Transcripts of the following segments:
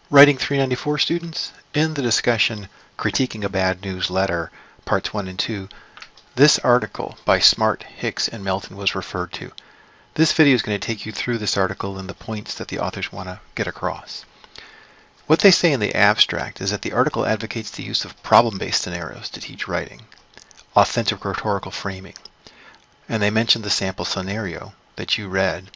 Writing 394 students, in the discussion Critiquing a Bad News Letter, Parts 1 and 2, this article by Smart, Hicks, and Melton was referred to. This video is going to take you through this article and the points that the authors want to get across. What they say in the abstract is that the article advocates the use of problem-based scenarios to teach writing, authentic rhetorical framing, and they mentioned the sample scenario that you read,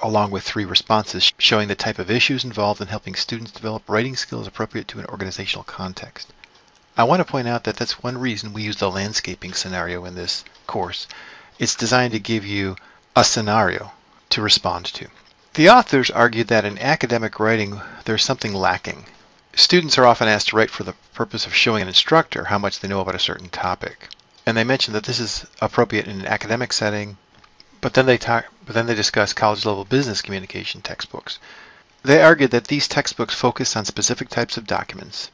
along with 3 responses showing the type of issues involved in helping students develop writing skills appropriate to an organizational context. I want to point out that that's one reason we use the landscaping scenario in this course. It's designed to give you a scenario to respond to. The authors argued that in academic writing there's something lacking. Students are often asked to write for the purpose of showing an instructor how much they know about a certain topic. And they mentioned that this is appropriate in an academic setting, but then they discuss college-level business communication textbooks. They argued that these textbooks focus on specific types of documents,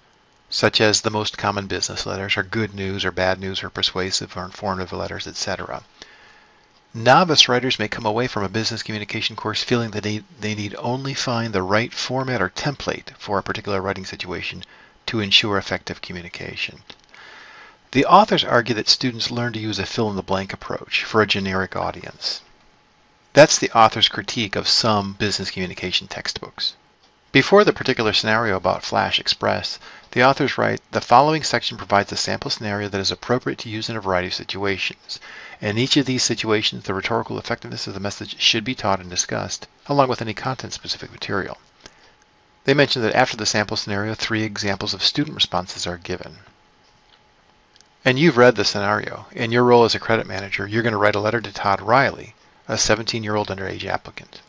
such as the most common business letters, or good news, or bad news, or persuasive or informative letters, etc. Novice writers may come away from a business communication course feeling that they need only find the right format or template for a particular writing situation to ensure effective communication. The authors argue that students learn to use a fill-in-the-blank approach for a generic audience. That's the author's critique of some business communication textbooks. Before the particular scenario about Flash Express, the authors write, the following section provides a sample scenario that is appropriate to use in a variety of situations. In each of these situations, the rhetorical effectiveness of the message should be taught and discussed, along with any content-specific material. They mention that after the sample scenario, 3 examples of student responses are given. And you've read the scenario. In your role as a credit manager, you're going to write a letter to Todd Riley, a 17-year-old underage applicant.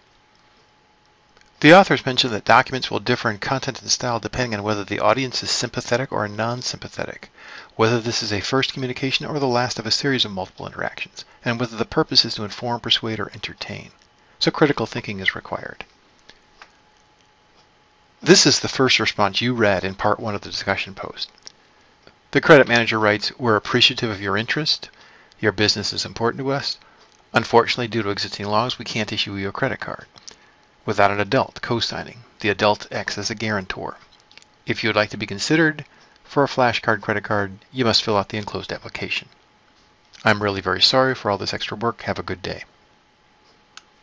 The authors mention that documents will differ in content and style depending on whether the audience is sympathetic or non-sympathetic, whether this is a first communication or the last of a series of multiple interactions, and whether the purpose is to inform, persuade, or entertain. So critical thinking is required. This is the first response you read in part 1 of the discussion post. The credit manager writes, we're appreciative of your interest. Your business is important to us. Unfortunately, due to existing laws, we can't issue you a credit card without an adult co-signing. The adult acts as a guarantor. If you would like to be considered for a flashcard credit card, you must fill out the enclosed application. I'm really very sorry for all this extra work. Have a good day.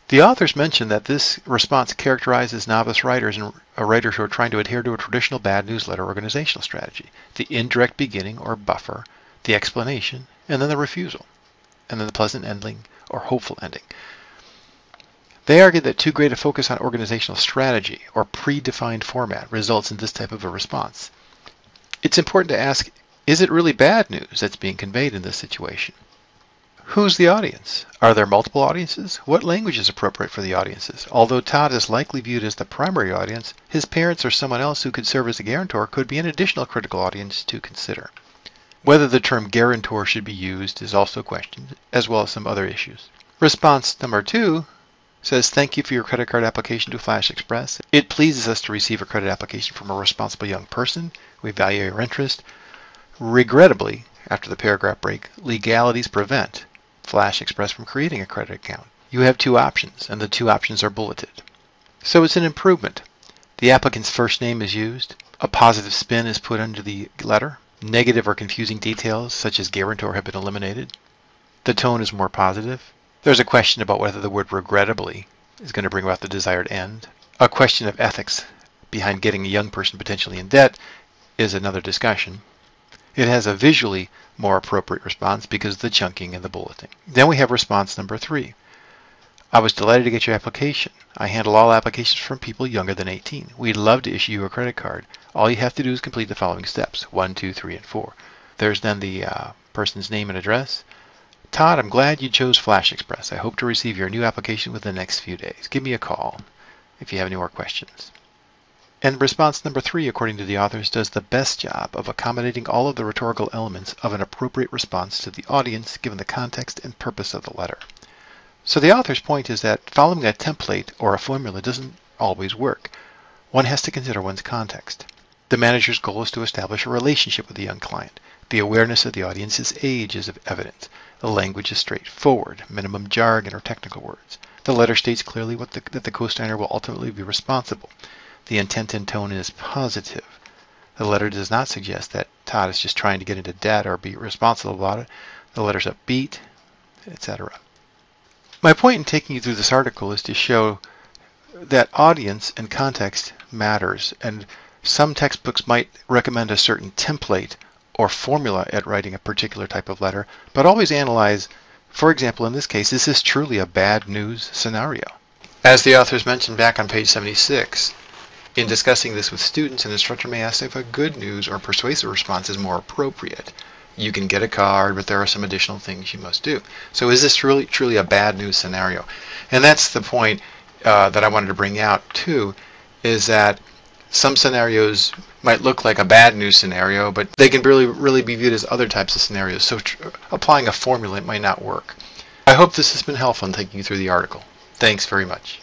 The authors mention that this response characterizes novice writers and writers who are trying to adhere to a traditional bad newsletter organizational strategy. The indirect beginning or buffer, the explanation, and then the refusal, and then the pleasant ending or hopeful ending. They argue that too great a focus on organizational strategy or predefined format results in this type of a response. It's important to ask, is it really bad news that's being conveyed in this situation? Who's the audience? Are there multiple audiences? What language is appropriate for the audiences? Although Todd is likely viewed as the primary audience, his parents or someone else who could serve as a guarantor could be an additional critical audience to consider. Whether the term guarantor should be used is also questioned, as well as some other issues. Response number 2 says, thank you for your credit card application to Flash Express. It pleases us to receive a credit application from a responsible young person. We value your interest. Regrettably, after the paragraph break, legalities prevent Flash Express from creating a credit account. You have 2 options, and the 2 options are bulleted. So it's an improvement. The applicant's first name is used. A positive spin is put under the letter. Negative or confusing details, such as guarantor, have been eliminated. The tone is more positive. There's a question about whether the word regrettably is going to bring about the desired end. A question of ethics behind getting a young person potentially in debt is another discussion. It has a visually more appropriate response because of the chunking and the bulleting. Then we have response number 3. I was delighted to get your application. I handle all applications from people younger than 18. We'd love to issue you a credit card. All you have to do is complete the following steps, 1, 2, 3, and 4. There's then the person's name and address. Todd, I'm glad you chose Flash Express. I hope to receive your new application within the next few days. Give me a call if you have any more questions. And response number 3, according to the authors, does the best job of accommodating all of the rhetorical elements of an appropriate response to the audience given the context and purpose of the letter. So the author's point is that following a template or a formula doesn't always work. One has to consider one's context. The manager's goal is to establish a relationship with the young client. The awareness of the audience's age is evident. The language is straightforward, minimum jargon or technical words. The letter states clearly that the co-signer will ultimately be responsible. the intent and tone is positive. The letter does not suggest that Todd is just trying to get into debt or be responsible about it. The letter's upbeat, etc. My point in taking you through this article is to show that audience and context matters, and some textbooks might recommend a certain template or formula at writing a particular type of letter, but always analyze, for example, in this case, is this truly a bad news scenario? As the authors mentioned back on page 76, in discussing this with students, an instructor may ask if a good news or persuasive response is more appropriate. You can get a card, but there are some additional things you must do. So is this truly a bad news scenario? And that's the point that I wanted to bring out too, is that some scenarios might look like a bad news scenario, but they can really be viewed as other types of scenarios. So applying a formula might not work. I hope this has been helpful in taking you through the article. Thanks very much.